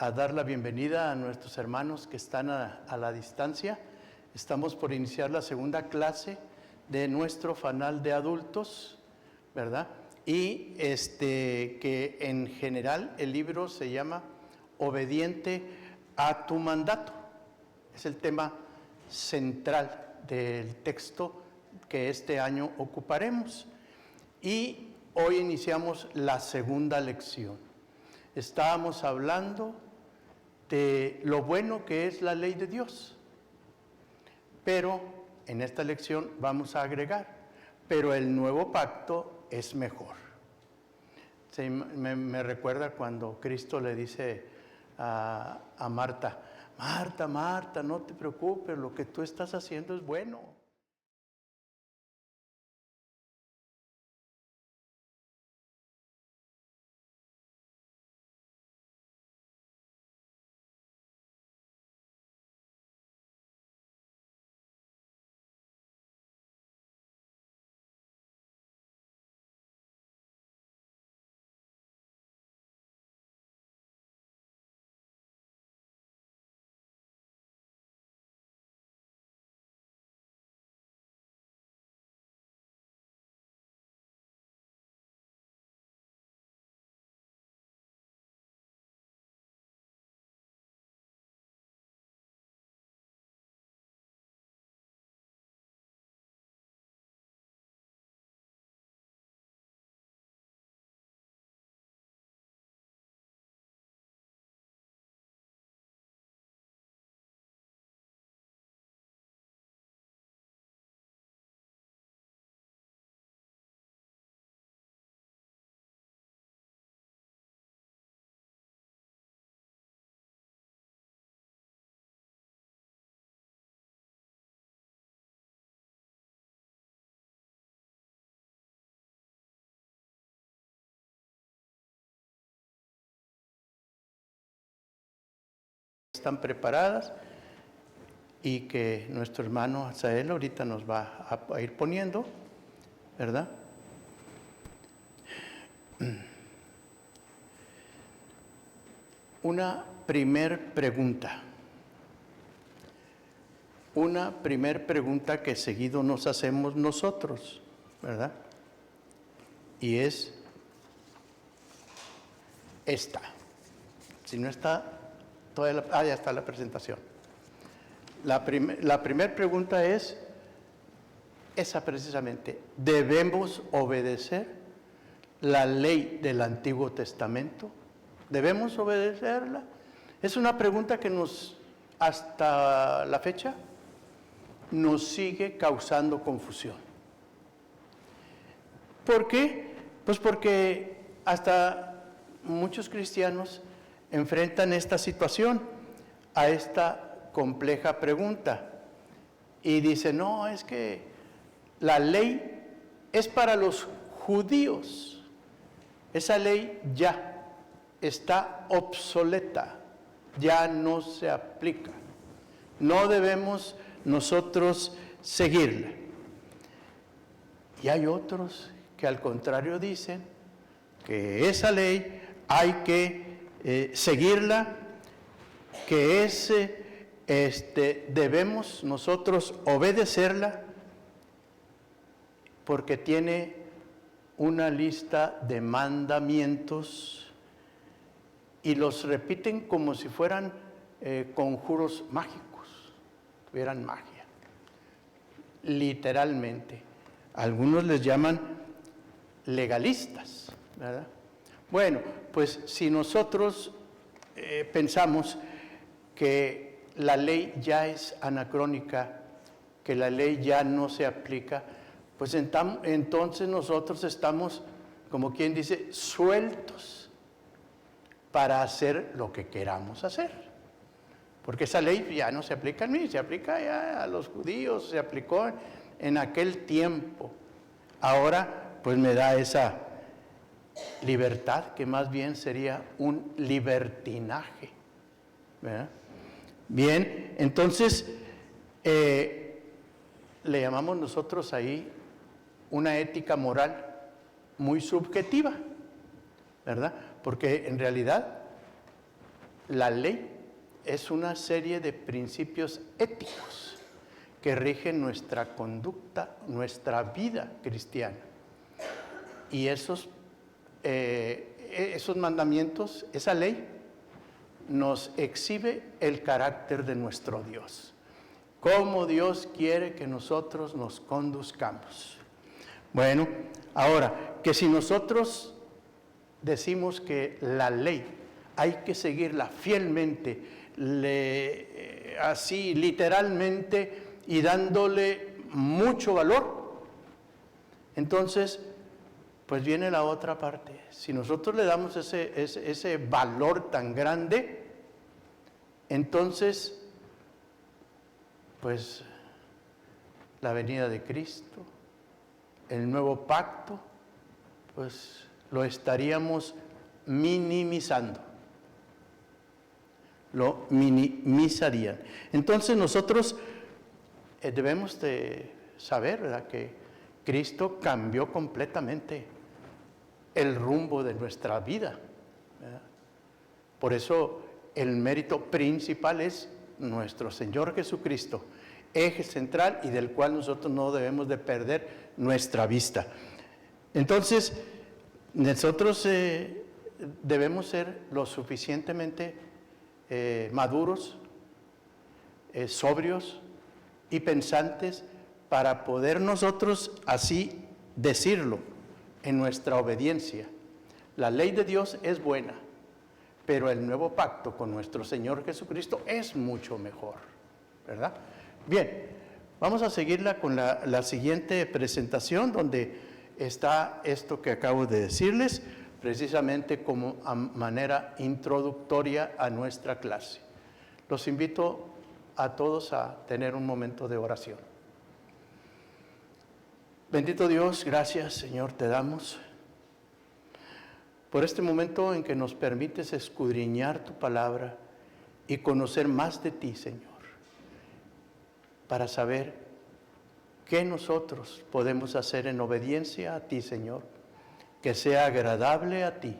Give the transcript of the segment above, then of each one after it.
a dar la bienvenida a nuestros hermanos que están a la distancia. Estamos por iniciar la segunda clase de nuestro fanal de adultos, ¿verdad? Y que en general el libro se llama Obediente a tu mandato. Es el tema central del texto que este año ocuparemos. Y hoy iniciamos la segunda lección. Estábamos hablando de lo bueno que es la ley de Dios. Pero en esta lección vamos a agregar, pero el nuevo pacto es mejor. Sí, me recuerda cuando Cristo le dice a Marta, Marta, Marta, no te preocupes, lo que tú estás haciendo es bueno. Están preparadas y que nuestro hermano Azael ahorita nos va a ir poniendo, ¿verdad? Una primer pregunta que seguido nos hacemos nosotros, ¿verdad? Y es esta. Si no está, ya está la presentación. La primera pregunta es esa precisamente. ¿Debemos obedecer la ley del Antiguo Testamento? ¿Debemos obedecerla? Es una pregunta que hasta la fecha, nos sigue causando confusión. ¿Por qué? Pues porque hasta muchos cristianos enfrentan esta situación, a esta compleja pregunta. Y dicen, no, es que la ley es para los judíos. Esa ley ya está obsoleta, ya no se aplica. No debemos nosotros seguirla. Y hay otros que al contrario dicen que esa ley hay que seguirla, que debemos nosotros obedecerla porque tiene una lista de mandamientos y los repiten como si fueran conjuros mágicos, tuvieran magia, literalmente. Algunos les llaman legalistas, ¿verdad? Bueno, pues si nosotros pensamos que la ley ya es anacrónica, que la ley ya no se aplica, pues entonces nosotros estamos, como quien dice, sueltos para hacer lo que queramos hacer. Porque esa ley ya no se aplica a mí, se aplica ya a los judíos, se aplicó en aquel tiempo. Ahora, pues me da esa libertad, que más bien sería un libertinaje, ¿verdad? Bien, entonces le llamamos nosotros ahí una ética moral muy subjetiva, ¿verdad? Porque en realidad la ley es una serie de principios éticos que rigen nuestra conducta, nuestra vida cristiana. Y esos mandamientos, esa ley, nos exhibe el carácter de nuestro Dios. Cómo Dios quiere que nosotros nos conduzcamos. Bueno, ahora, que si nosotros decimos que la ley hay que seguirla fielmente, así literalmente y dándole mucho valor, entonces, pues viene la otra parte. Si nosotros le damos ese valor tan grande, entonces, pues, la venida de Cristo, el nuevo pacto, pues, lo estaríamos minimizando. Lo minimizarían. Entonces, nosotros debemos de saber, ¿verdad?, que Cristo cambió completamente el rumbo de nuestra vida, ¿verdad? Por eso el mérito principal es nuestro Señor Jesucristo, eje central y del cual nosotros no debemos de perder nuestra vista. Entonces, nosotros debemos ser lo suficientemente maduros, sobrios y pensantes para poder nosotros así decirlo en nuestra obediencia. La ley de Dios es buena, pero el nuevo pacto con nuestro Señor Jesucristo es mucho mejor, ¿verdad? Bien, vamos a seguirla con la siguiente presentación, donde está esto que acabo de decirles, precisamente como manera introductoria a nuestra clase. Los invito a todos a tener un momento de oración. Bendito Dios, gracias, Señor, te damos por este momento en que nos permites escudriñar tu palabra y conocer más de ti, Señor, para saber qué nosotros podemos hacer en obediencia a ti, Señor, que sea agradable a ti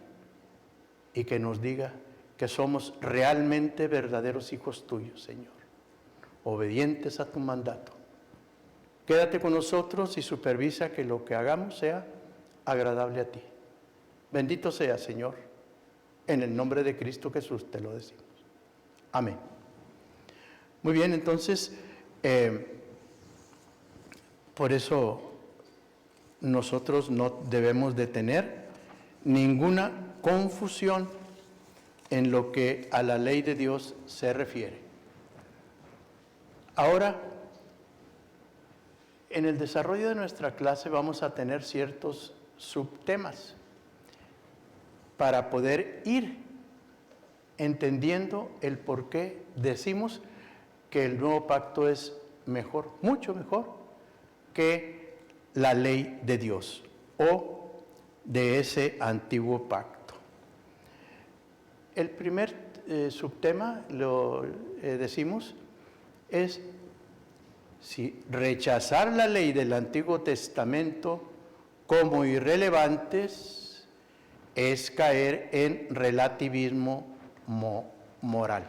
y que nos diga que somos realmente verdaderos hijos tuyos, Señor, obedientes a tu mandato. Quédate con nosotros y supervisa que lo que hagamos sea agradable a ti. Bendito sea, Señor, en el nombre de Cristo Jesús te lo decimos. Amén. Muy bien, entonces, por eso nosotros no debemos de tener ninguna confusión en lo que a la ley de Dios se refiere. Ahora, en el desarrollo de nuestra clase vamos a tener ciertos subtemas para poder ir entendiendo el por qué decimos que el nuevo pacto es mejor, mucho mejor que la ley de Dios o de ese antiguo pacto. El primer subtema, lo decimos, es si rechazar la ley del Antiguo Testamento como irrelevantes es caer en relativismo moral.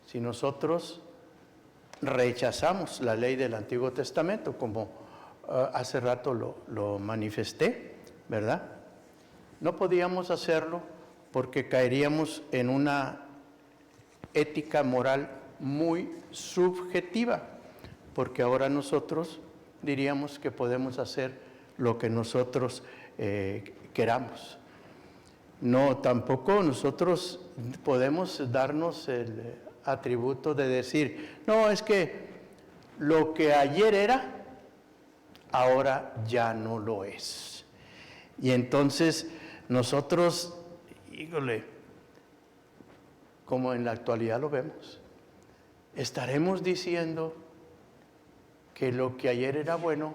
Si nosotros rechazamos la ley del Antiguo Testamento, como hace rato lo manifesté, ¿verdad? No podíamos hacerlo porque caeríamos en una ética moral muy subjetiva, porque ahora nosotros diríamos que podemos hacer lo que nosotros queramos. No, tampoco nosotros podemos darnos el atributo de decir, no, es que lo que ayer era, ahora ya no lo es. Y entonces nosotros, híjole, como en la actualidad lo vemos, estaremos diciendo que lo que ayer era bueno,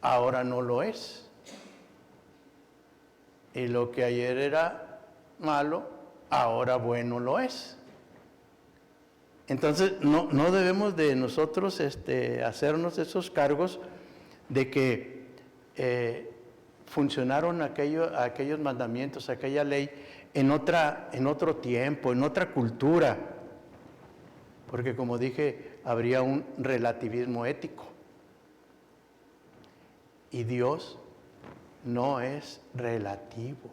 ahora no lo es. Y lo que ayer era malo, ahora bueno lo es. Entonces, no debemos de nosotros hacernos esos cargos de que funcionaron aquellos mandamientos, aquella ley en otro tiempo, en otra cultura, porque como dije, habría un relativismo ético. Y Dios no es relativo.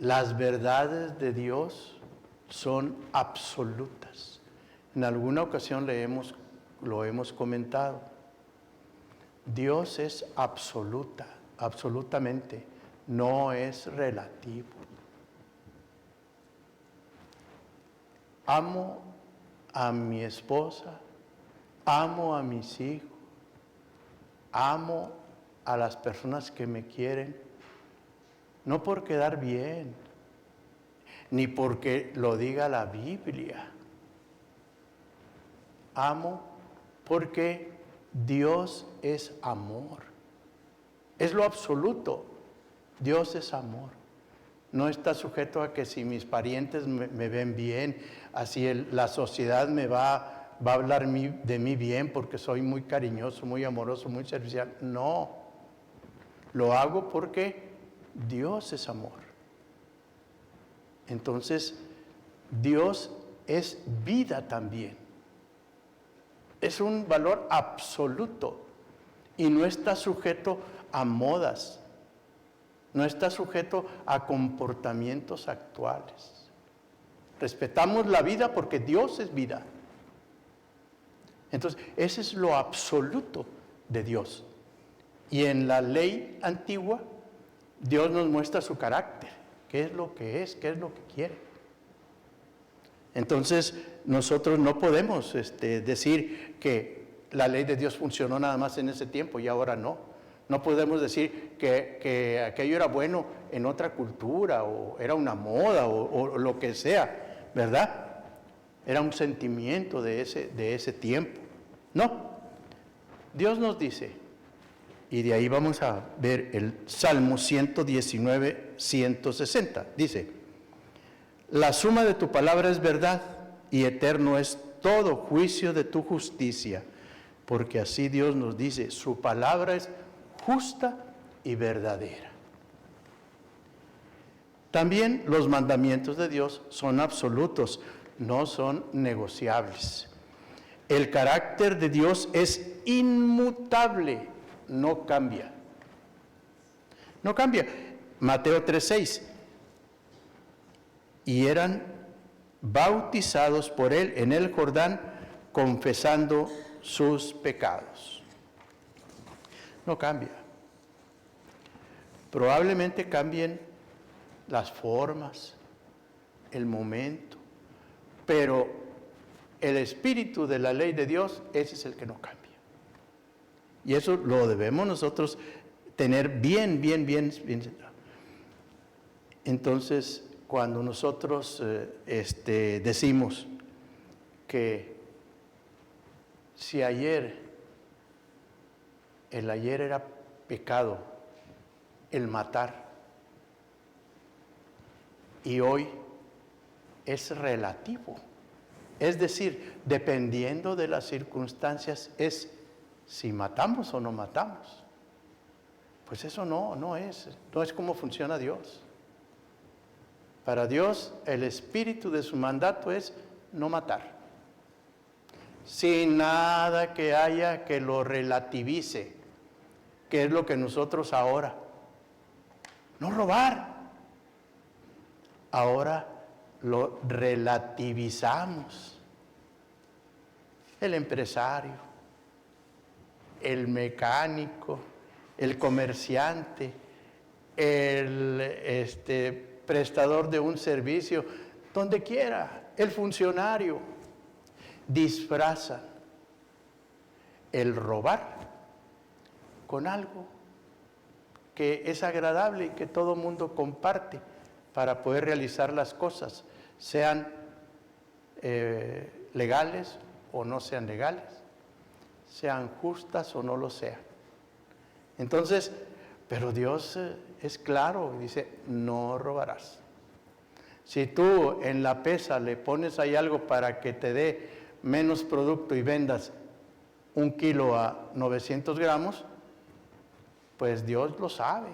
Las verdades de Dios son absolutas. En alguna ocasión lo hemos comentado. Dios es absolutamente, no es relativo. Amo a mi esposa, amo a mis hijos, amo a las personas que me quieren, no por quedar bien, ni porque lo diga la Biblia. Amo porque Dios es amor. Es lo absoluto. Dios es amor. No está sujeto a que si mis parientes me ven bien, así la sociedad me va a hablar de mí bien porque soy muy cariñoso, muy amoroso, muy servicial. No. Lo hago porque Dios es amor. Entonces, Dios es vida también. Es un valor absoluto y no está sujeto a modas, no está sujeto a comportamientos actuales. Respetamos la vida porque Dios es vida. Entonces, ese es lo absoluto de Dios. Y en la ley antigua, Dios nos muestra su carácter, qué es lo que es, qué es lo que quiere. Entonces, nosotros no podemos decir que la ley de Dios funcionó nada más en ese tiempo y ahora no. No podemos decir que aquello era bueno en otra cultura o era una moda o lo que sea, ¿verdad? Era un sentimiento de ese tiempo. No. Dios nos dice, y de ahí vamos a ver el Salmo 119, 160. Dice, la suma de tu palabra es verdad y eterno es todo juicio de tu justicia, porque así Dios nos dice, su palabra es justa y verdadera. También los mandamientos de Dios son absolutos, no son negociables. El carácter de Dios es inmutable, no cambia. No cambia. Mateo 3:6. Y eran bautizados por él en el Jordán, confesando sus pecados. No cambia. Probablemente cambien las formas, el momento, pero el espíritu de la ley de Dios, ese es el que no cambia. Y eso lo debemos nosotros tener bien. Entonces, cuando nosotros decimos que si el ayer era pecado, el matar, y hoy es relativo. Es decir, dependiendo de las circunstancias, es si matamos o no matamos. Pues eso no es como funciona Dios. Para Dios, el espíritu de su mandato es no matar. Sin nada que haya que lo relativice, que es lo que nosotros ahora. No robar. Ahora lo relativizamos. El empresario, el mecánico, el comerciante, el prestador de un servicio, donde quiera, el funcionario, disfrazan el robar con algo que es agradable y que todo mundo comparte para poder realizar las cosas, sean legales o no sean legales, sean justas o no lo sean. Entonces, pero Dios es claro, dice, no robarás. Si tú en la pesa le pones ahí algo para que te dé menos producto y vendas 1 kilo a 900 gramos, pues Dios lo sabe.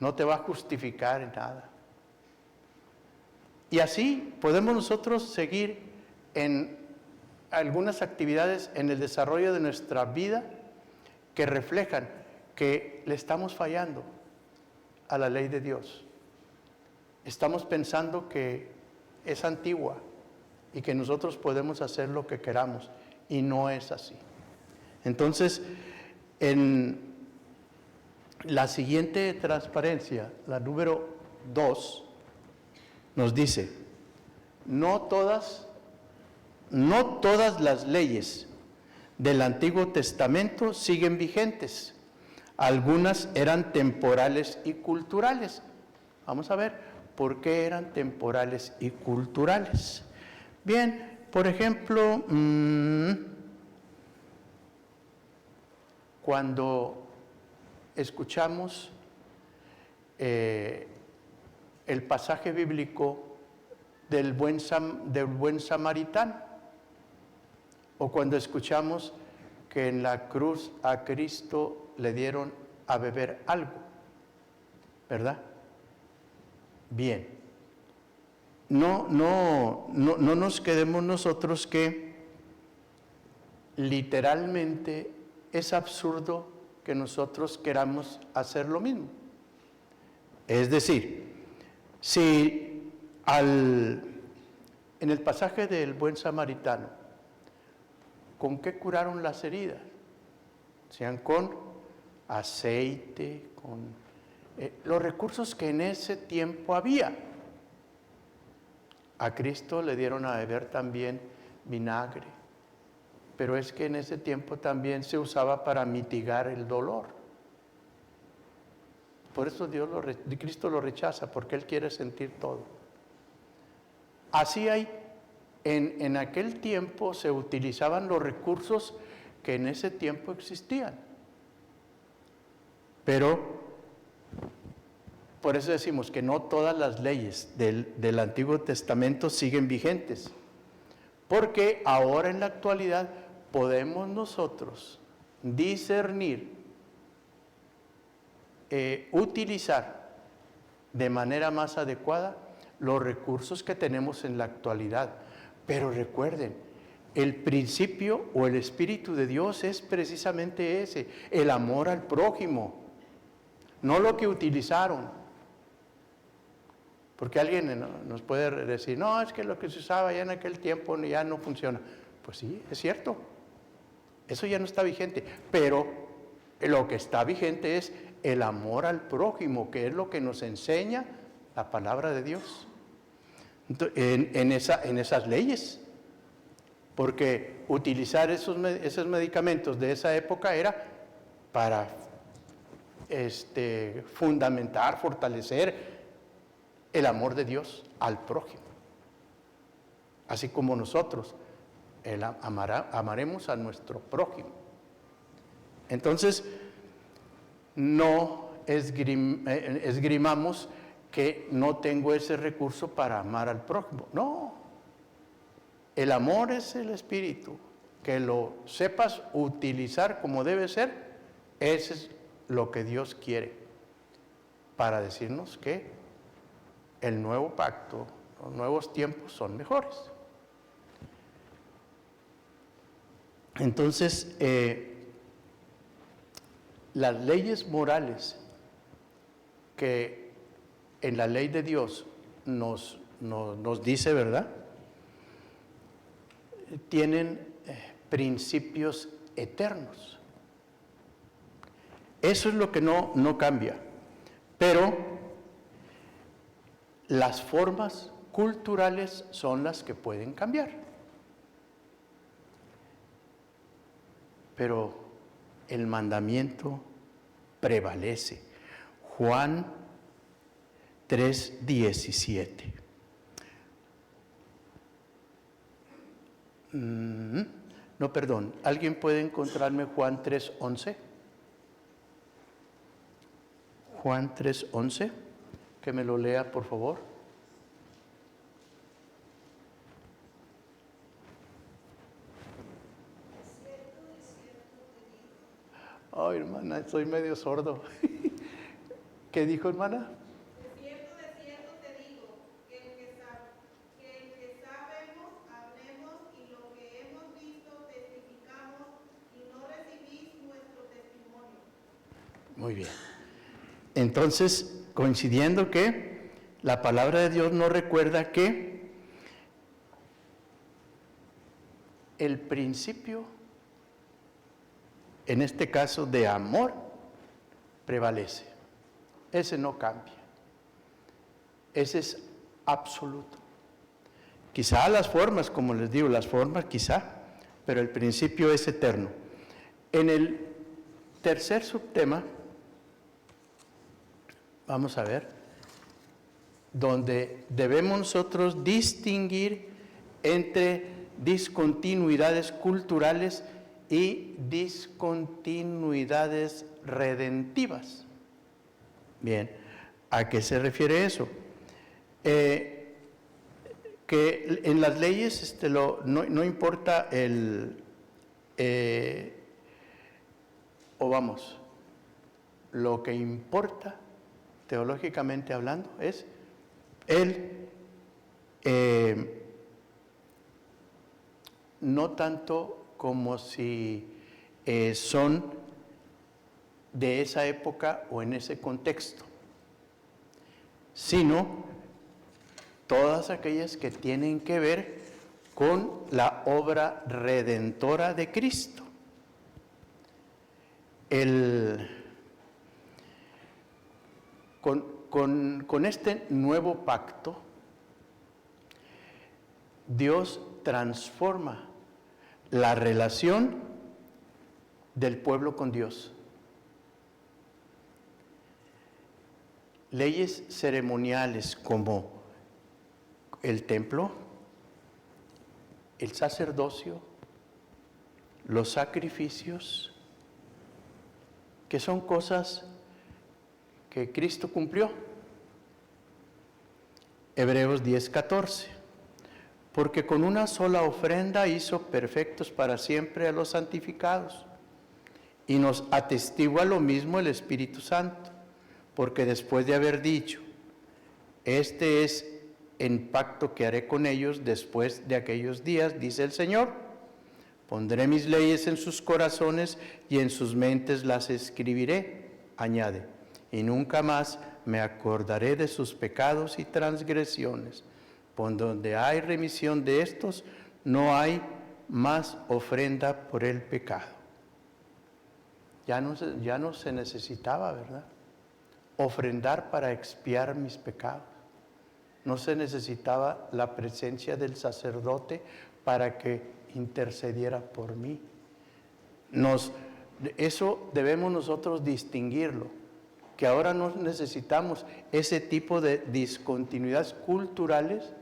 no te va a justificar en nada. Y así podemos nosotros seguir en algunas actividades en el desarrollo de nuestra vida que reflejan que le estamos fallando a la ley de Dios. Estamos pensando que es antigua y que nosotros podemos hacer lo que queramos, y no es así. Entonces, en la siguiente transparencia, la número 2, nos dice, no todas las leyes del Antiguo Testamento siguen vigentes. Algunas eran temporales y culturales. Vamos a ver por qué eran temporales y culturales. Bien, por ejemplo, cuando escuchamos el pasaje bíblico del buen samaritano, o cuando escuchamos que en la cruz a Cristo le dieron a beber algo, ¿verdad? Bien, no nos quedemos nosotros que literalmente es absurdo que nosotros queramos hacer lo mismo. Es decir, si en el pasaje del buen samaritano, ¿con qué curaron las heridas? Sean con aceite, con los recursos que en ese tiempo había. A Cristo le dieron a beber también vinagre, pero es que en ese tiempo también se usaba para mitigar el dolor. Por eso Cristo lo rechaza, porque Él quiere sentir todo. Así hay, en aquel tiempo se utilizaban los recursos que en ese tiempo existían. Pero, por eso decimos que no todas las leyes del Antiguo Testamento siguen vigentes. Porque ahora en la actualidad podemos nosotros discernir, utilizar de manera más adecuada los recursos que tenemos en la actualidad. Pero recuerden, el principio o el espíritu de Dios es precisamente ese, el amor al prójimo, no lo que utilizaron. Porque alguien nos puede decir, no, es que lo que se usaba ya en aquel tiempo ya no funciona. Pues sí, es cierto, eso ya no está vigente, pero lo que está vigente es el amor al prójimo, que es lo que nos enseña la palabra de Dios en esas leyes. Porque utilizar esos medicamentos de esa época era para fundamentar, fortalecer el amor de Dios al prójimo. Así como nosotros amaremos a nuestro prójimo. Entonces, no esgrimamos que no tengo ese recurso para amar al prójimo. No, el amor es el espíritu. Que lo sepas utilizar como debe ser, ese es lo que Dios quiere para decirnos que el nuevo pacto, los nuevos tiempos son mejores. Entonces, las leyes morales que en la ley de Dios nos dice, ¿verdad? Tienen principios eternos. Eso es lo que no cambia. Pero las formas culturales son las que pueden cambiar. Pero el mandamiento prevalece. Juan 3:17. No, perdón. ¿Alguien puede encontrarme Juan 3:11? Juan 3:11. Que me lo lea, por favor. Ay, hermana, soy medio sordo. ¿Qué dijo, hermana? De cierto te digo, que el que sabemos, hablemos, y lo que hemos visto, testificamos, y no recibís nuestro testimonio. Muy bien. Entonces, coincidiendo que la palabra de Dios nos recuerda que el principio, en este caso de amor, prevalece. Ese no cambia. Ese es absoluto. Quizá las formas, como les digo, las formas quizá, pero el principio es eterno. En el tercer subtema, vamos a ver, donde debemos nosotros distinguir entre discontinuidades culturales y discontinuidades redentivas. Bien, ¿a qué se refiere eso? Que en las leyes no importa lo que importa teológicamente hablando es no tanto como si son de esa época o en ese contexto, sino todas aquellas que tienen que ver con la obra redentora de Cristo. Con este nuevo pacto, Dios transforma la relación del pueblo con Dios. Leyes ceremoniales como el templo, el sacerdocio, los sacrificios, que son cosas que Cristo cumplió. Hebreos 10:14. Porque con una sola ofrenda hizo perfectos para siempre a los santificados. Y nos atestigua lo mismo el Espíritu Santo, porque después de haber dicho, este es el pacto que haré con ellos después de aquellos días, dice el Señor, pondré mis leyes en sus corazones y en sus mentes las escribiré, añade, y nunca más me acordaré de sus pecados y transgresiones. Por donde hay remisión de estos, no hay más ofrenda por el pecado. Ya no se necesitaba, ¿verdad?, ofrendar para expiar mis pecados. No se necesitaba la presencia del sacerdote para que intercediera por mí. Eso debemos nosotros distinguirlo, que ahora no necesitamos ese tipo de discontinuidades culturales,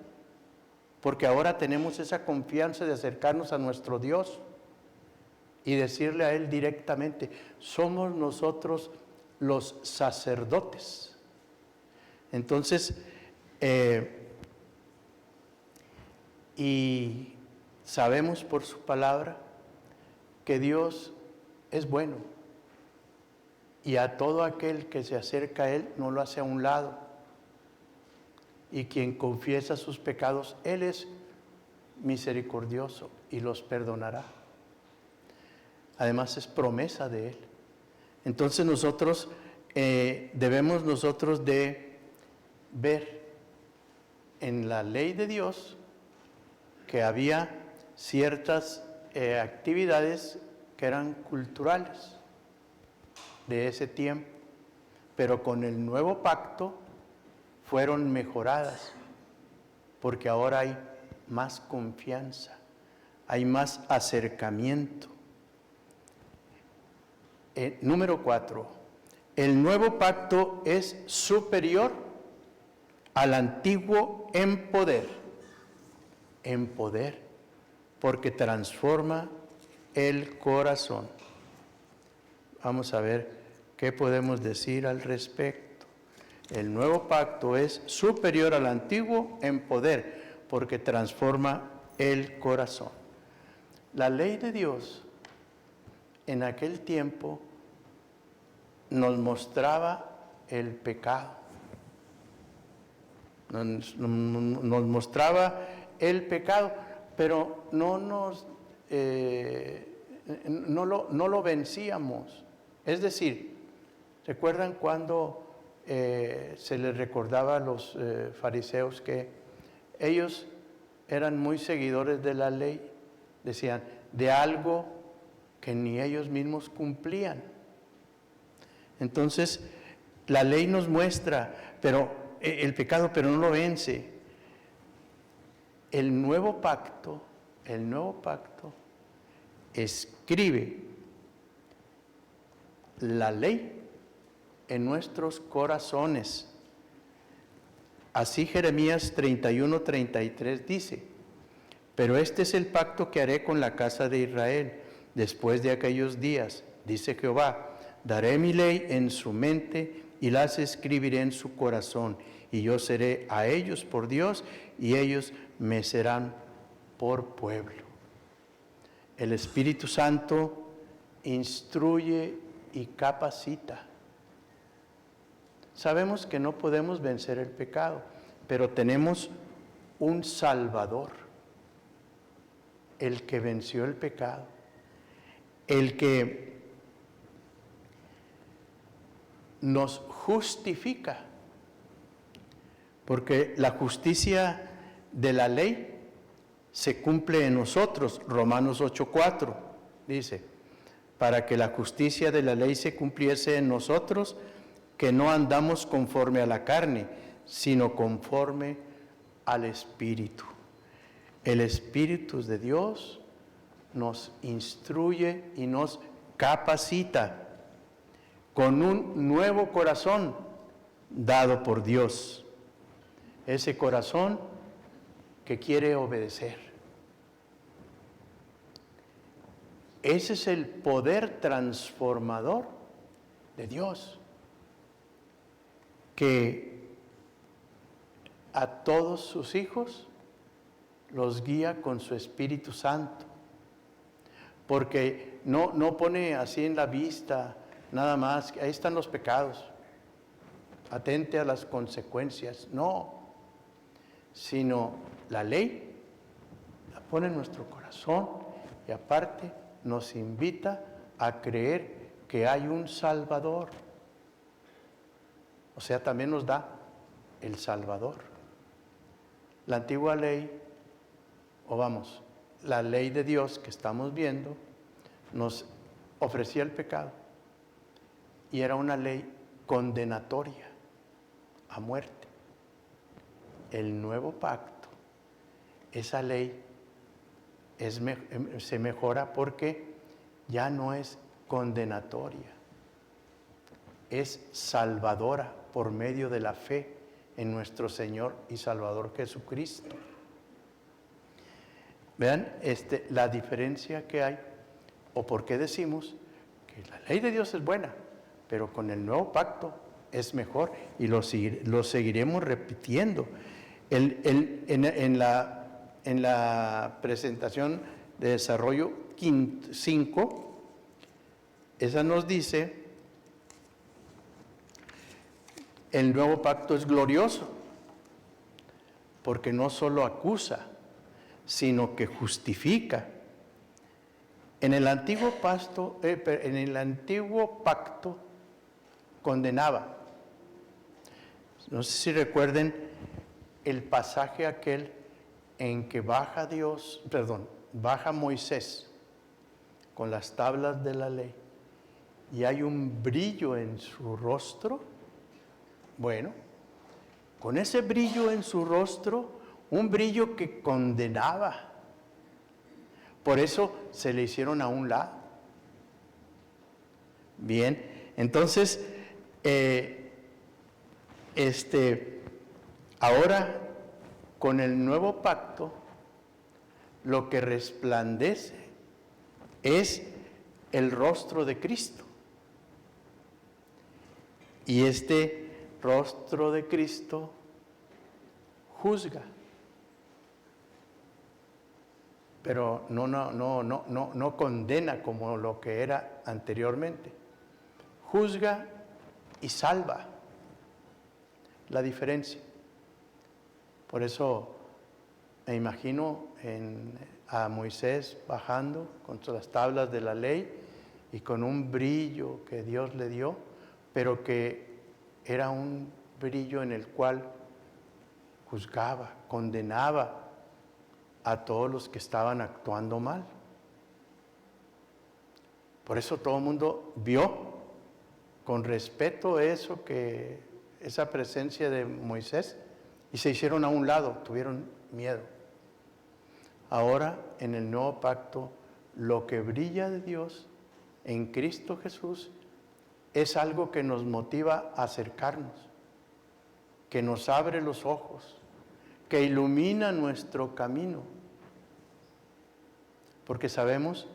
porque ahora tenemos esa confianza de acercarnos a nuestro Dios y decirle a Él directamente, somos nosotros los sacerdotes. Entonces, y sabemos por su palabra que Dios es bueno y a todo aquel que se acerca a Él no lo hace a un lado, y quien confiesa sus pecados, Él es misericordioso y los perdonará. Además es promesa de Él. Entonces nosotros debemos nosotros de ver en la ley de Dios que había ciertas actividades que eran culturales de ese tiempo, pero con el nuevo pacto fueron mejoradas, porque ahora hay más confianza, hay más acercamiento. Número 4, el nuevo pacto es superior al antiguo en poder, porque transforma el corazón. Vamos a ver qué podemos decir al respecto. El nuevo pacto es superior al antiguo en poder, porque transforma el corazón. La ley de Dios en aquel tiempo nos mostraba el pecado. Nos mostraba el pecado, pero no lo vencíamos. Es decir, ¿recuerdan cuando se les recordaba a los fariseos que ellos eran muy seguidores de la ley? Decían, de algo que ni ellos mismos cumplían. Entonces, la ley nos muestra el pecado, pero no lo vence. El nuevo pacto escribe la ley en nuestros corazones. Así Jeremías 31:33 dice, pero este es el pacto que haré con la casa de Israel después de aquellos días, dice Jehová, daré mi ley en su mente y las escribiré en su corazón, y yo seré a ellos por Dios y ellos me serán por pueblo. El Espíritu Santo instruye y capacita. Sabemos que no podemos vencer el pecado, pero tenemos un Salvador, el que venció el pecado, el que nos justifica, porque la justicia de la ley se cumple en nosotros. Romanos 8:4 dice, para que la justicia de la ley se cumpliese en nosotros, que no andamos conforme a la carne, sino conforme al Espíritu. El Espíritu de Dios nos instruye y nos capacita con un nuevo corazón dado por Dios. Ese corazón que quiere obedecer. Ese es el poder transformador de Dios, que a todos sus hijos los guía con su Espíritu Santo, porque no pone así en la vista nada más, ahí están los pecados, atente a las consecuencias, no, sino la ley la pone en nuestro corazón y aparte nos invita a creer que hay un Salvador. O sea, también nos da el Salvador. La antigua ley, la ley de Dios que estamos viendo, nos ofrecía el pecado y era una ley condenatoria a muerte. El nuevo pacto, esa ley se mejora porque ya no es condenatoria, es salvadora por medio de la fe en nuestro Señor y Salvador Jesucristo. Vean la diferencia que hay, o por qué decimos que la ley de Dios es buena, pero con el nuevo pacto es mejor, y lo seguiremos repitiendo. En la presentación de desarrollo 5, esa nos dice, el nuevo pacto es glorioso, porque no solo acusa, sino que justifica. En el antiguo pacto condenaba. No sé si recuerden el pasaje aquel en que baja Moisés con las tablas de la ley y hay un brillo en su rostro. Bueno, con ese brillo en su rostro, un brillo que condenaba. Por eso se le hicieron a un lado. Bien, entonces, ahora con el nuevo pacto, lo que resplandece es el rostro de Cristo. Y este rostro de Cristo juzga. Pero no condena como lo que era anteriormente. Juzga y salva. la diferencia. Por eso me imagino a Moisés bajando con las tablas de la ley y con un brillo que Dios le dio, pero que era un brillo en el cual juzgaba, condenaba a todos los que estaban actuando mal. Por eso todo el mundo vio con respeto esa presencia de Moisés y se hicieron a un lado, tuvieron miedo. Ahora, en el nuevo pacto, lo que brilla de Dios en Cristo Jesús es algo que nos motiva a acercarnos, que nos abre los ojos, que ilumina nuestro camino, porque sabemos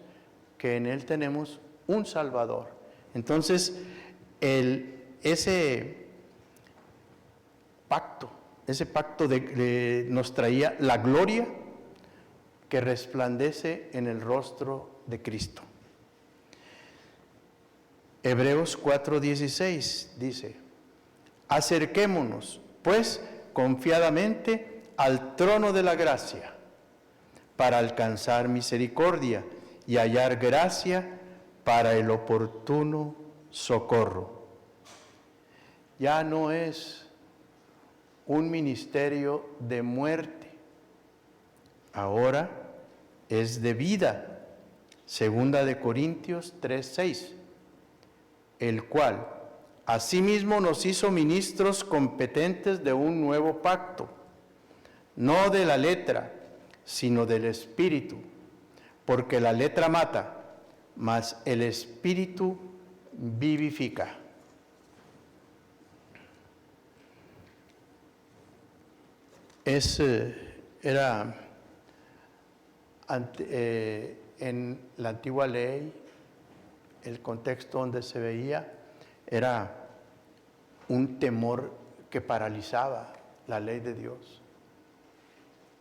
que en Él tenemos un Salvador. Entonces, ese pacto nos traía la gloria que resplandece en el rostro de Cristo. Hebreos 4:16 dice: acerquémonos, pues, confiadamente al trono de la gracia, para alcanzar misericordia y hallar gracia para el oportuno socorro. Ya no es un ministerio de muerte, ahora es de vida. 2 Corintios 3:6, el cual asimismo nos hizo ministros competentes de un nuevo pacto, no de la letra, sino del Espíritu, porque la letra mata, mas el Espíritu vivifica. Era en la antigua ley, el contexto donde se veía era un temor que paralizaba la ley de Dios.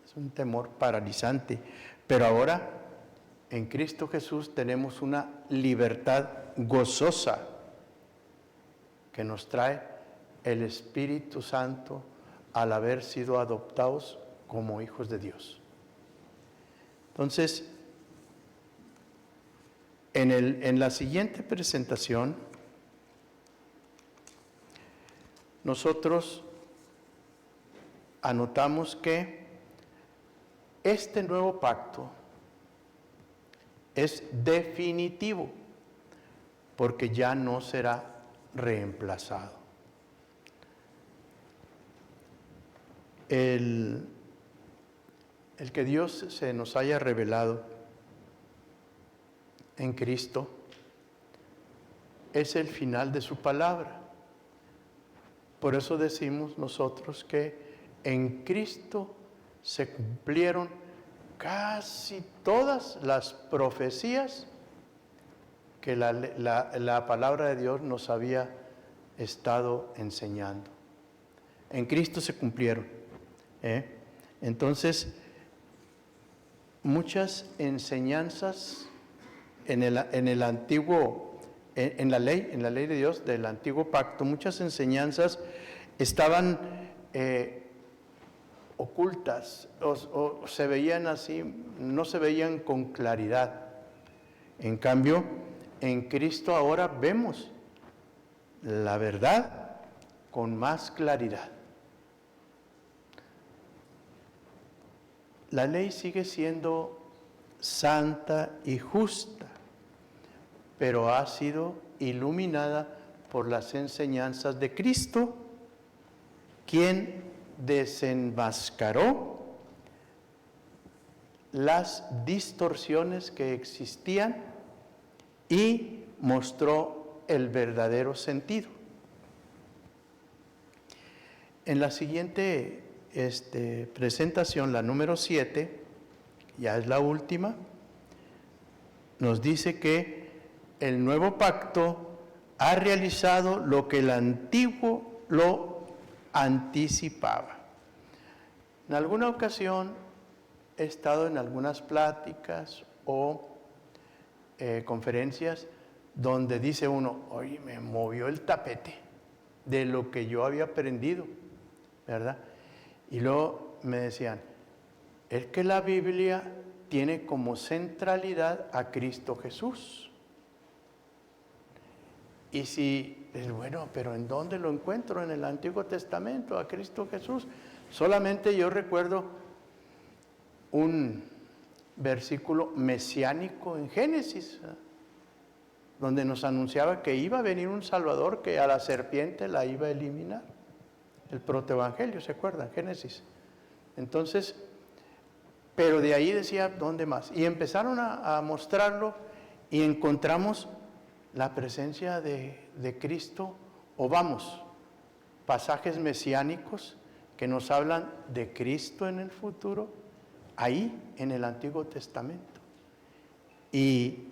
Es un temor paralizante. Pero ahora, en Cristo Jesús, tenemos una libertad gozosa que nos trae el Espíritu Santo al haber sido adoptados como hijos de Dios. Entonces, en la siguiente presentación, nosotros anotamos que este nuevo pacto es definitivo, porque ya no será reemplazado. El que Dios se nos haya revelado en Cristo es el final de su palabra. Por eso decimos nosotros que en Cristo se cumplieron casi todas las profecías que la palabra de Dios nos había estado enseñando. En Cristo se cumplieron. Entonces, muchas enseñanzas en la ley de Dios del antiguo pacto, muchas enseñanzas estaban ocultas o se veían así, no se veían con claridad. En cambio, en Cristo ahora vemos la verdad con más claridad. La ley sigue siendo santa y justa, pero ha sido iluminada por las enseñanzas de Cristo, quien desenmascaró las distorsiones que existían y mostró el verdadero sentido. En la siguiente presentación, la número 7, ya es la última, nos dice que el nuevo pacto ha realizado lo que el antiguo lo anticipaba. En alguna ocasión he estado en algunas pláticas o conferencias donde dice uno: oye, me movió el tapete de lo que yo había aprendido ¿verdad? Y luego me decían, es que la Biblia tiene como centralidad a Cristo Jesús. Y si, bueno, pero ¿en dónde lo encuentro? En el Antiguo Testamento, a Cristo Jesús. Solamente yo recuerdo un versículo mesiánico en Génesis, donde nos anunciaba que iba a venir un Salvador que a la serpiente la iba a eliminar. El protoevangelio, ¿se acuerdan? Génesis. Entonces, pero de ahí decía, ¿dónde más? Y empezaron a mostrarlo y encontramos la presencia de Cristo, o vamos, pasajes mesiánicos que nos hablan de Cristo en el futuro, ahí en el Antiguo Testamento. Y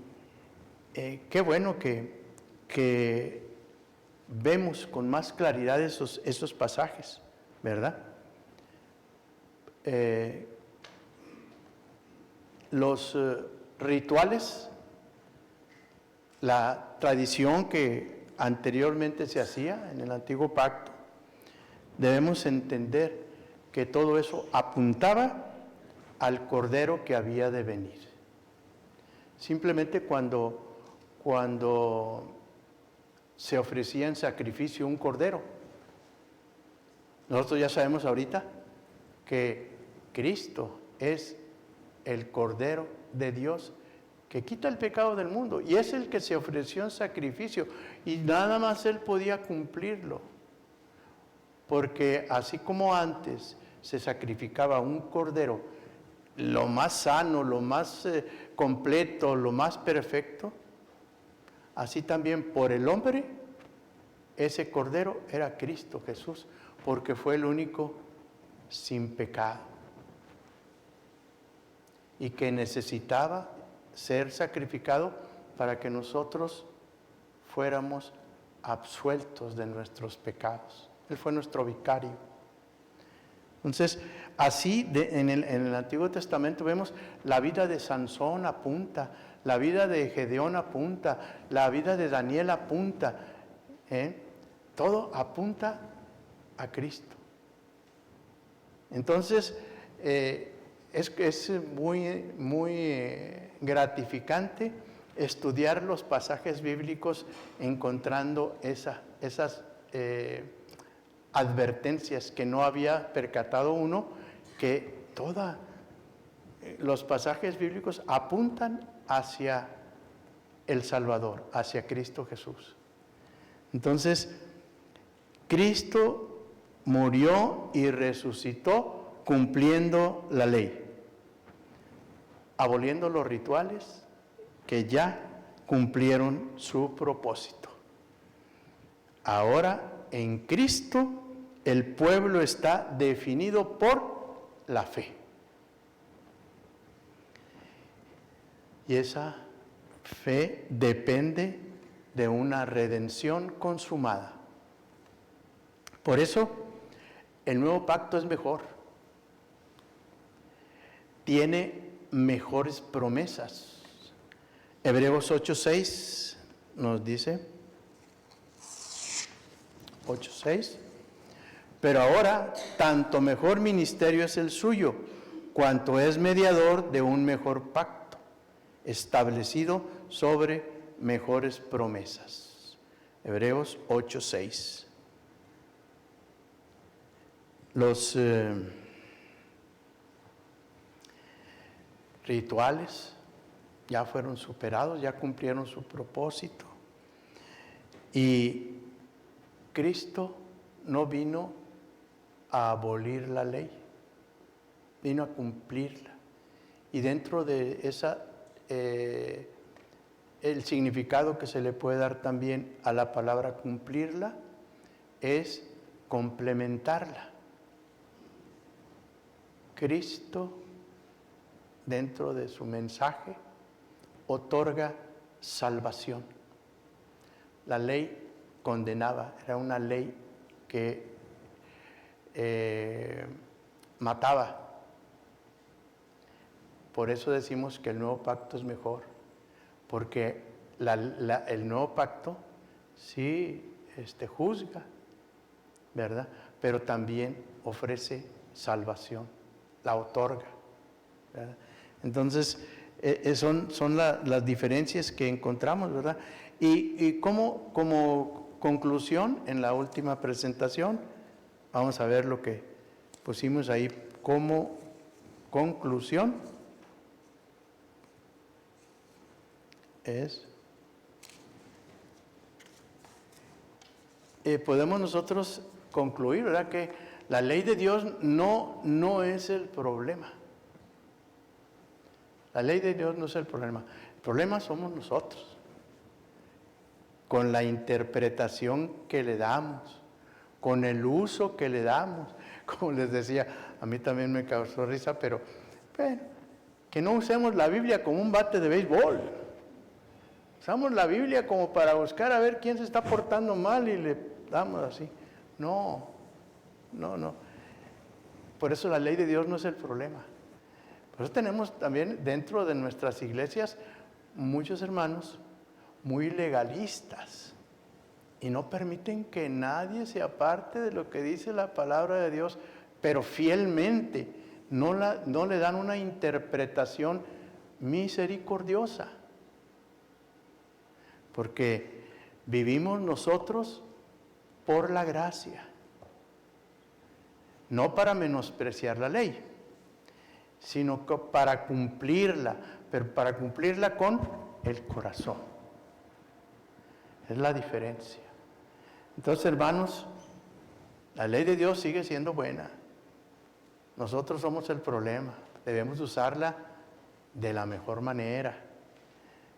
qué bueno que vemos con más claridad esos pasajes, ¿verdad? Los rituales, la tradición que anteriormente se hacía en el Antiguo Pacto, debemos entender que todo eso apuntaba al Cordero que había de venir. Simplemente cuando se ofrecía en sacrificio un cordero, nosotros ya sabemos ahorita que Cristo es el Cordero de Dios que quita el pecado del mundo, y es el que se ofreció en sacrificio, y nada más Él podía cumplirlo, porque así como antes se sacrificaba un cordero, lo más sano, lo más completo, lo más perfecto, así también por el hombre, ese cordero era Cristo Jesús, porque fue el único sin pecado, y que necesitaba ser sacrificado para que nosotros fuéramos absueltos de nuestros pecados. Él fue nuestro vicario. Entonces, así en el Antiguo Testamento vemos la vida de Sansón apunta, la vida de Gedeón apunta, la vida de Daniel apunta, todo apunta a Cristo. Entonces, es muy gratificante estudiar los pasajes bíblicos encontrando esas advertencias que no había percatado uno, que todos los pasajes bíblicos apuntan hacia el Salvador, hacia Cristo Jesús. Entonces, Cristo murió y resucitó cumpliendo la ley, aboliendo los rituales que ya cumplieron su propósito. Ahora, en Cristo, el pueblo está definido por la fe. Y esa fe depende de una redención consumada. Por eso, el nuevo pacto es mejor. Tiene mejores promesas. Hebreos 8:6 nos dice, 8:6, pero ahora tanto mejor ministerio es el suyo, cuanto es mediador de un mejor pacto, establecido sobre mejores promesas. Hebreos 8:6. Los rituales ya fueron superados, ya cumplieron su propósito. Y Cristo no vino a abolir la ley, vino a cumplirla. Y dentro de esa, el significado que se le puede dar también a la palabra cumplirla es complementarla. Cristo, dentro de su mensaje, otorga salvación. La ley condenaba, era una ley que mataba. Por eso decimos que el nuevo pacto es mejor, porque el nuevo pacto sí juzga, ¿verdad? pero también ofrece salvación, la otorga, ¿verdad? Entonces, son las diferencias que encontramos, ¿verdad? Y como conclusión, en la última presentación, vamos a ver lo que pusimos ahí como conclusión. Podemos nosotros concluir, ¿verdad?, que la ley de Dios no es el problema. La ley de Dios no es el problema. El problema somos nosotros, con la interpretación que le damos, con el uso que le damos. Como les decía, a mí también me causó risa, pero bueno, que no usemos la Biblia como un bate de béisbol. Usamos la Biblia como para buscar a ver quién se está portando mal y le damos así. No. Por eso la ley de Dios no es el problema. Por eso tenemos también dentro de nuestras iglesias muchos hermanos muy legalistas y no permiten que nadie se aparte de lo que dice la palabra de Dios, pero fielmente no le dan una interpretación misericordiosa. Porque vivimos nosotros por la gracia, no para menospreciar la ley, sino que para cumplirla, pero para cumplirla con el corazón. Es la diferencia. Entonces, hermanos, la ley de Dios sigue siendo buena. Nosotros somos el problema. Debemos usarla de la mejor manera.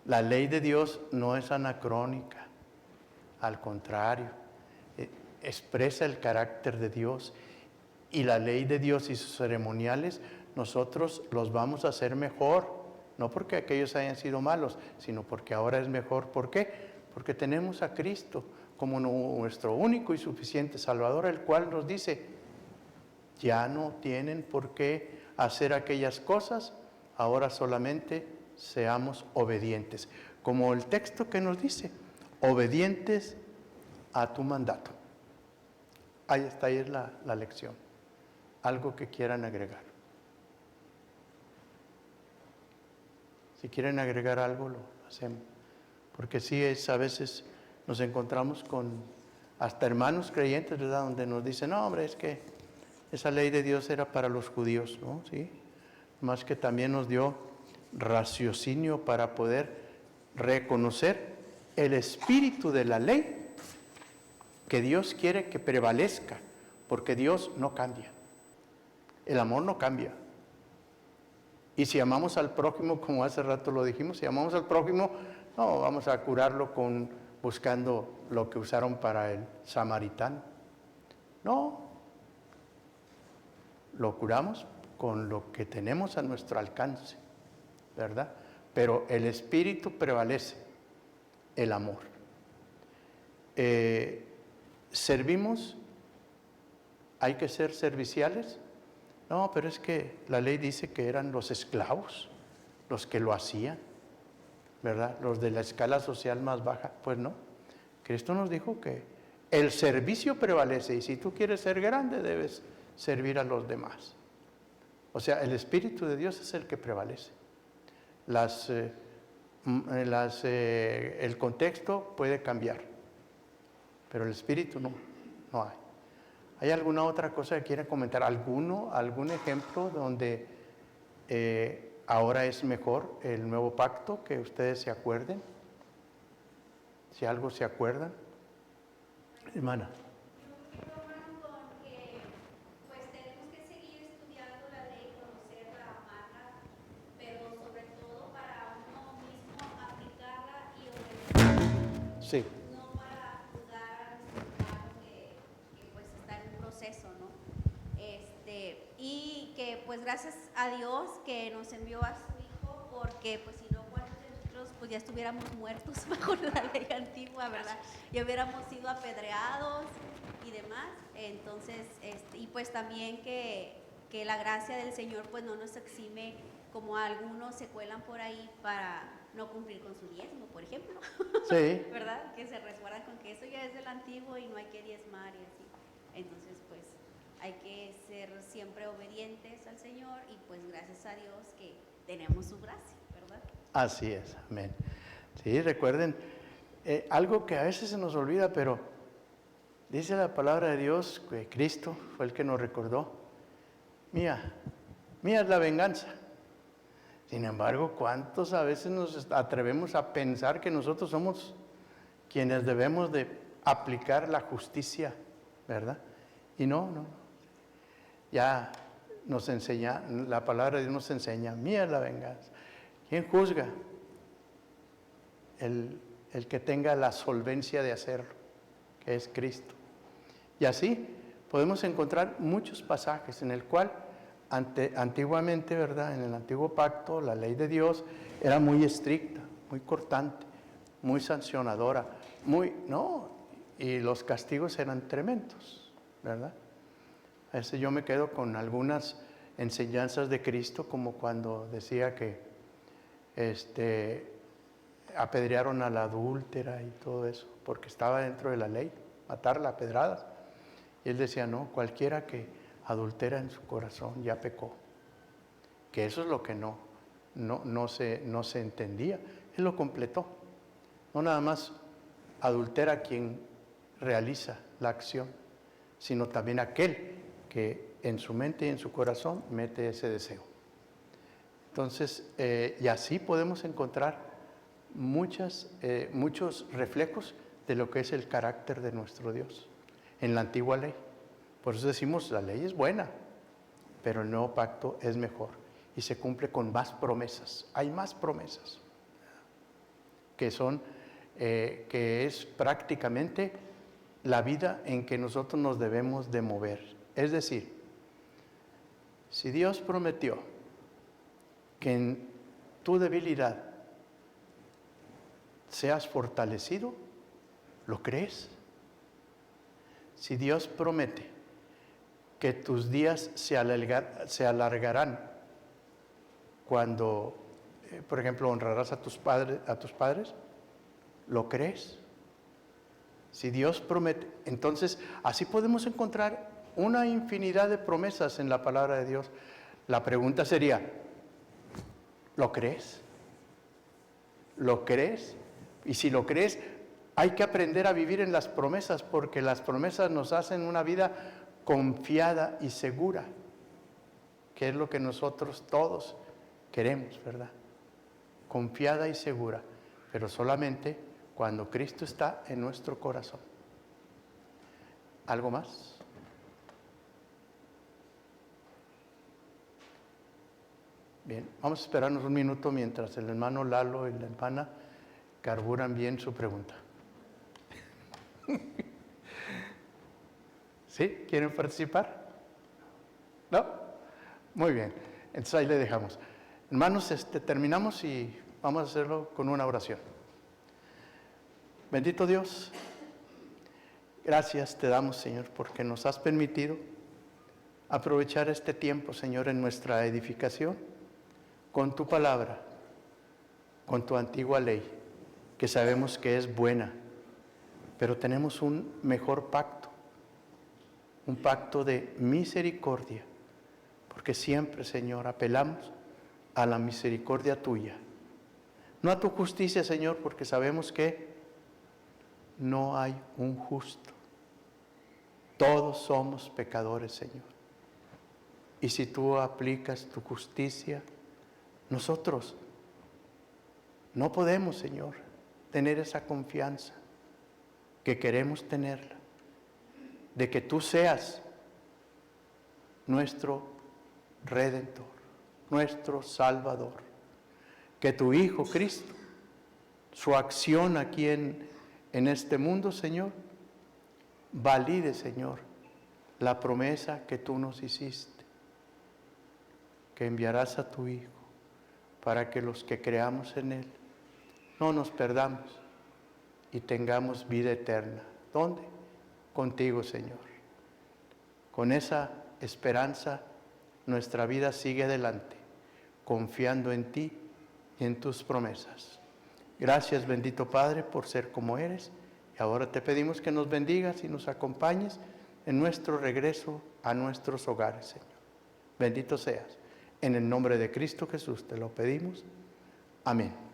La ley de Dios no es anacrónica, al contrario, expresa el carácter de Dios, y la ley de Dios y sus ceremoniales nosotros los vamos a hacer mejor, no porque aquellos hayan sido malos, sino porque ahora es mejor. ¿Por qué? Porque tenemos a Cristo como nuestro único y suficiente Salvador, el cual nos dice, ya no tienen por qué hacer aquellas cosas, ahora solamente seamos obedientes, como el texto que nos dice, obedientes a tu mandato. Ahí está, ahí es la lección. Algo que quieran agregar. Si quieren agregar algo, lo hacemos. Porque sí, a veces nos encontramos con hasta hermanos creyentes, ¿verdad?, donde nos dicen, no, hombre, es que esa ley de Dios era para los judíos, ¿no? Sí, más que también nos dio raciocinio para poder reconocer el espíritu de la ley que Dios quiere que prevalezca, porque Dios no cambia, el amor no cambia. Y si amamos al prójimo, como hace rato lo dijimos, si amamos al prójimo, no vamos a curarlo buscando lo que usaron para el samaritano. No, lo curamos con lo que tenemos a nuestro alcance, ¿verdad? Pero el espíritu prevalece, el amor. ¿Servimos? ¿Hay que ser serviciales? No, pero es que la ley dice que eran los esclavos los que lo hacían, ¿verdad? Los de la escala social más baja. Pues no, Cristo nos dijo que el servicio prevalece y si tú quieres ser grande debes servir a los demás. O sea, el Espíritu de Dios es el que prevalece. El contexto puede cambiar, pero el Espíritu no hay. ¿Hay alguna otra cosa que quiera comentar? ¿Algún ejemplo donde ahora es mejor el nuevo pacto que ustedes se acuerden? Si algo se acuerdan. Hermana. Sí. No para juzgar a nuestro hermano que pues está en un proceso, ¿no? Y que pues gracias a Dios que nos envió a su hijo, porque pues si no, ¿cuántos de nosotros pues ya estuviéramos muertos bajo la ley antigua, ¿verdad? Ya hubiéramos sido apedreados y demás. Entonces, y pues también que la gracia del Señor pues no nos exime, como algunos se cuelan por ahí para no cumplir con su diezmo, por ejemplo. Sí. ¿Verdad? Que se resguardan con que eso ya es del antiguo y no hay que diezmar y así. Entonces, pues hay que ser siempre obedientes al Señor y pues gracias a Dios que tenemos su gracia, ¿verdad? Así es, amén. Sí, recuerden, algo que a veces se nos olvida, pero dice la palabra de Dios que Cristo fue el que nos recordó, mía es la venganza. Sin embargo, ¿cuántos a veces nos atrevemos a pensar que nosotros somos quienes debemos de aplicar la justicia, ¿verdad? Y no. Ya nos enseña, la palabra de Dios nos enseña, mía es la venganza. ¿Quién juzga? El que tenga la solvencia de hacerlo, que es Cristo. Y así podemos encontrar muchos pasajes en el cual antiguamente, ¿verdad? En el antiguo pacto, la ley de Dios era muy estricta, muy cortante, muy sancionadora, y los castigos eran tremendos, ¿verdad? A veces yo me quedo con algunas enseñanzas de Cristo, como cuando decía que apedrearon a la adúltera y todo eso, porque estaba dentro de la ley, matarla a pedradas. Y él decía, no, cualquiera que adultera en su corazón ya pecó. Que eso es lo que no se entendía. Él lo completó. No nada más adultera quien realiza la acción, sino también aquel que en su mente y en su corazón mete ese deseo. Entonces, y así podemos encontrar muchos reflejos de lo que es el carácter de nuestro Dios en la antigua ley. Por eso decimos, la ley es buena, pero el nuevo pacto es mejor y se cumple con más promesas. Hay más promesas que es prácticamente la vida en que nosotros nos debemos de mover. Es decir, si Dios prometió que en tu debilidad seas fortalecido, ¿lo crees? Si Dios promete que tus días se alargarán cuando, por ejemplo, honrarás a tus padres, ¿lo crees? Si Dios promete, entonces así podemos encontrar una infinidad de promesas en la palabra de Dios. La pregunta sería, ¿lo crees? ¿Lo crees? Y si lo crees, hay que aprender a vivir en las promesas, porque las promesas nos hacen una vida confiada y segura, que es lo que nosotros todos queremos, ¿verdad? Confiada y segura, pero solamente cuando Cristo está en nuestro corazón. ¿Algo más? Bien, vamos a esperarnos un minuto mientras el hermano Lalo y la hermana carburan bien su pregunta. ¿Sí? ¿Quieren participar? ¿No? Muy bien, entonces ahí le dejamos. Hermanos, terminamos y vamos a hacerlo con una oración. Bendito Dios, gracias te damos, Señor, porque nos has permitido aprovechar este tiempo, Señor, en nuestra edificación, con tu palabra, con tu antigua ley, que sabemos que es buena, pero tenemos un mejor pacto, un pacto de misericordia, porque siempre, Señor, apelamos a la misericordia tuya, no a tu justicia, Señor, porque sabemos que no hay un justo. Todos somos pecadores, Señor. Y si tú aplicas tu justicia, nosotros no podemos, Señor, tener esa confianza que queremos tenerla, de que tú seas nuestro Redentor, nuestro Salvador, que tu Hijo Cristo, su acción aquí en este mundo, Señor, valide, Señor, la promesa que tú nos hiciste, que enviarás a tu Hijo para que los que creamos en Él no nos perdamos y tengamos vida eterna. ¿Dónde? Contigo, Señor. Con esa esperanza, nuestra vida sigue adelante, confiando en ti y en tus promesas. Gracias, bendito Padre, por ser como eres. Y ahora te pedimos que nos bendigas y nos acompañes en nuestro regreso a nuestros hogares, Señor. Bendito seas. En el nombre de Cristo Jesús te lo pedimos. Amén.